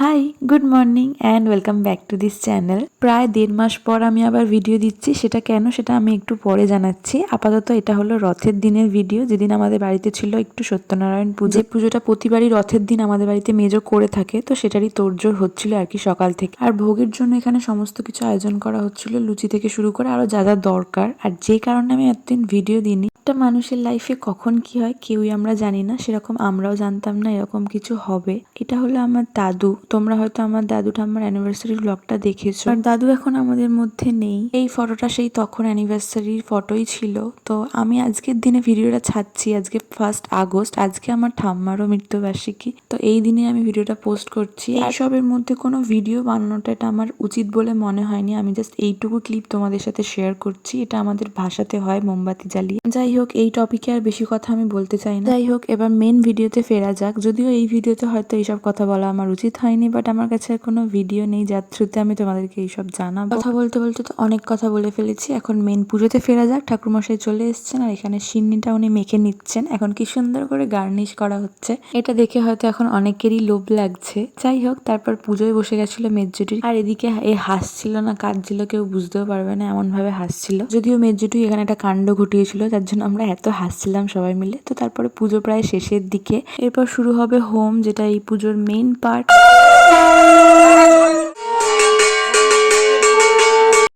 High, good morning and welcome back to this channel. প্রায় 1.5 মাস পর আমি আবার ভিডিও দিচ্ছি। সেটা কেন সেটা আমি একটু পরে জানাচ্ছি। আপাতত এটা হলো রথের দিনের ভিডিও, যেদিন আমাদের বাড়িতে ছিল একটু সত্যনারায়ণ পুজো। যে পুজোটা প্রতিবারই রথের দিন আমাদের বাড়িতে মেজো করে থাকে, তো সেটারই তোড়জোড় হচ্ছিল আর কি সকাল থেকে। আর ভোগের জন্য এখানে সমস্ত কিছু আয়োজন করা হচ্ছিল, লুচি থেকে শুরু করে আরো যা যা দরকার। আর যে কারণে আমি এতদিন ভিডিও দিইনি, একটা মানুষের লাইফে কখন কি হয় কেউই আমরা জানি না, সেরকম আমরাও জানতাম না এরকম কিছু হবে। এটা হলো আমার দাদু। তোমরা হয়তো আমার দাদু ঠাম্মার অ্যানিভার্সারি ব্লগটা দেখেছো, আর দাদু এখন আমাদের মধ্যে নেই। এই ফটোটা সেই তখন অ্যানিভার্সারির ফটোই ছিল। তো আমি আজকের দিনে ভিডিওটা ছাড়ছি, আজকে 1 আগস্ট, আজকে আমার ঠাম্মারও মৃত্যুবার্ষিকী। তো এই দিনে আমি ভিডিওটা পোস্ট করছি। আর সবের মধ্যে কোনো ভিডিও বানানোটা এটা আমার উচিত বলে মনে হয়নি। আমি জাস্ট এইটুকু ক্লিপ তোমাদের সাথে শেয়ার করছি। এটা আমাদের ভাষাতে হয় মোমবাতি জ্বালিয়ে। যাই হোক, এই টপিকে আর বেশি কথা আমি বলতে চাই না। যাই হোক, এবার মেন ভিডিওতে ফেরা যাক। যদিও এই ভিডিওতে হয়তো এইসব কথা বলা আমার উচিত হয়নি, বাট আমার কাছে আর কোনো ভিডিও নেই যার থ্রুতে আমি তোমাদেরকে এইসব জানাবো। কথা বলতে বলতে তো অনেক কথা বলে ফেলেছি। এখন মেন পুজোতে ফেরা যাক। ঠাকুরমশাই চলে এসেছেন আর এখানে সিন্নিটা উনি মেখে নিচ্ছেন। এখন কি সুন্দর করে গার্নিশ করা হচ্ছে, এটা দেখে হয়তো এখন অনেকেরই লোভ লাগছে। যাই হোক, তারপর পুজোয় বসে গেছিল মেজজুটি। আর এদিকে এ হাসছিল না কাঁদছিল কেউ বুঝতেও পারবে না, এমন ভাবে হাসছিল। যদিও মেজজুটি এখানে একটা কাণ্ড ঘটিয়েছিল, যার জন্য আমরা এত হাসছিলাম সবাই মিলে। তো তারপরে পুজো প্রায় শেষের দিকে, এরপর শুরু হবে হোম, যেটা এই পুজোর মেইন পার্ট।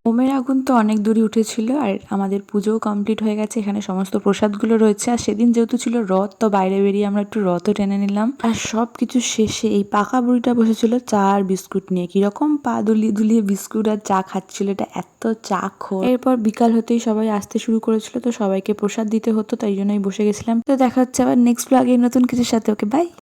হোমের আগুন তো অনেক দূরই উঠেছিল আর আমাদের পুজোও কমপ্লিট হয়ে গেছে। এখানে সমস্ত প্রসাদগুলো রয়েছে। আর সেদিন যেহেতু ছিল রথ, তো বাইরে বেরিয়ে আমরা একটু রথও টেনে নিলাম। আর সব কিছু শেষে এই পাকা বুড়িটা বসেছিল চা আর বিস্কুট নিয়ে। কিরকম পা দুলিয়ে দুলিয়ে বিস্কুট আর চা খাচ্ছিল, এটা এত চা খোর। এরপর বিকাল হতেই সবাই আসতে শুরু করেছিল, তো সবাইকে প্রসাদ দিতে হতো, তাই জন্যই বসে গেছিলাম। তো দেখা হচ্ছে আবার নেক্সট ব্লগে নতুন কিছুর সাথে। ওকে, বাই।